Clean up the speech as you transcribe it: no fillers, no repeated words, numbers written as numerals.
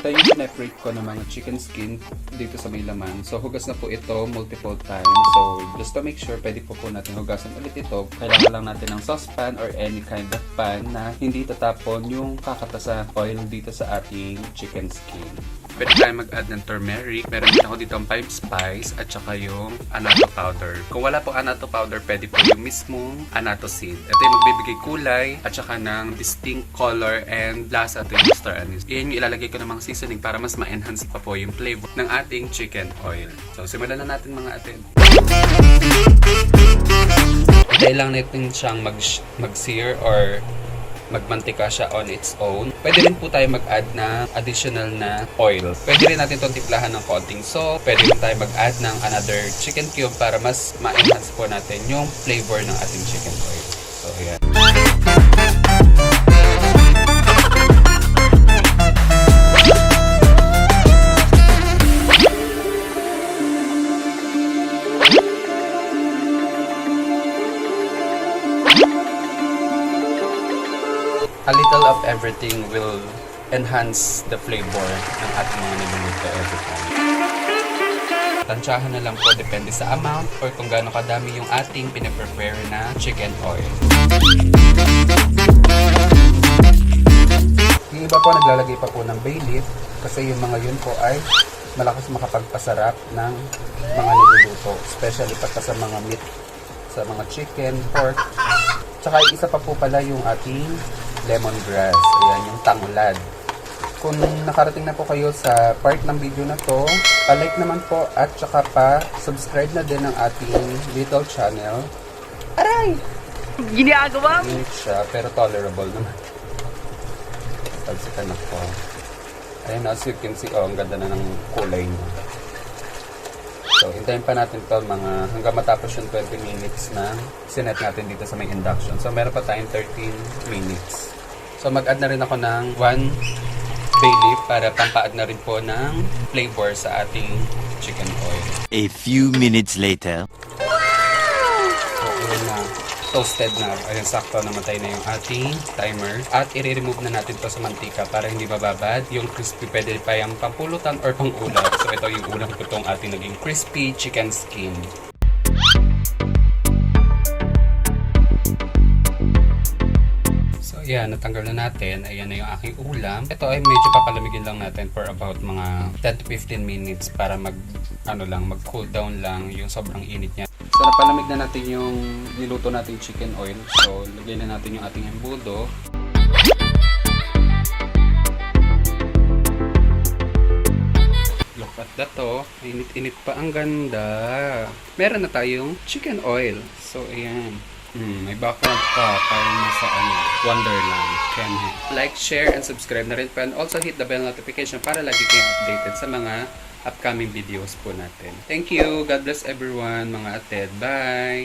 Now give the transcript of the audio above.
ito yung sineprate ko ng mga chicken skin dito sa may laman. So, hugas na po ito multiple times. So, just to make sure, pwede po natin hugasan ulit ito. Kailangan lang natin ng saucepan or any kind of pan na hindi tatapon yung kakatasa oil dito sa ating chicken skin. Pwede tayo mag-add ng turmeric. Meron din ako dito ang 5 spice at saka yung annatto powder. Kung wala po annatto powder, pwede po yung mismong annatto seed. Ito yung magbibigay kulay at saka ng distinct color and lasa to yung star anise. Iyan yung ilalagay ko ng mga seasoning para mas ma-enhance pa po yung flavor ng ating chicken oil. So, simulan na natin mga atin. Kailangan natin siyang mag-sear or magmantika siya on its own. Pwede rin po tayo mag-add na additional na oil. Pwede rin natin itong timplahan ng konting salt. Pwede rin tayo mag-add ng another chicken cube para mas ma-enhance po natin yung flavor ng ating chicken oil. So, ayan. A little of everything will enhance the flavor ng ating mga niluluto every time. Tansyahan na lang po, depende sa amount or kung gaano kadami yung ating pinaprepare na chicken oil. Yung iba po naglalagay pa po ng bay leaf kasi yung mga yun po ay malakas makapagpasarap ng mga niluluto, especially pagka sa mga meat, sa mga chicken, pork. Tsaka isa pa po pala yung ating lemongrass. Ayan, yung tanglad. Kung nakarating na po kayo sa part ng video na to, pa-like naman po at saka pa-subscribe na din ang ating little channel. Aray! Ginagawa mo! Unique siya, pero tolerable naman. Talsikan ako. Ayan, as you can see, ang ganda na ng kulay niya. So, hintayin pa natin to hanggang matapos yung 20 minutes na sinet natin dito sa may induction. So, meron pa tayong 13 minutes. So, mag-add na rin ako ng 1 bay leaf para pampa-add na rin po ng flavor sa ating chicken oil. A few minutes later. So, ayan na. Toasted na. Ayan, sakto, namatay na yung ating timer. At i-remove na natin to sa mantika para hindi mababad. Yung crispy pwede pa yung pampulutan or pang-ulam. So, ito yung ulam ko itong ating naging crispy chicken skin. So, ayan, natanggal na natin. Ayan na yung aking ulam. Ito ay medyo papalamigin lang natin for about mga 10 to 15 minutes para mag-cool down lang yung sobrang init niya. So, napalamig na natin yung niluto nating chicken oil. So, lagyan na natin yung ating embudo. Look at that, oh. Init-init pa. Ang ganda. Meron na tayong chicken oil. So, ayan. May background pa para nasa Wonderland. Like, share, and subscribe na rin po. And also hit the bell notification para lagi kayong updated sa mga upcoming videos po natin. Thank you. God bless everyone, mga ated. Bye!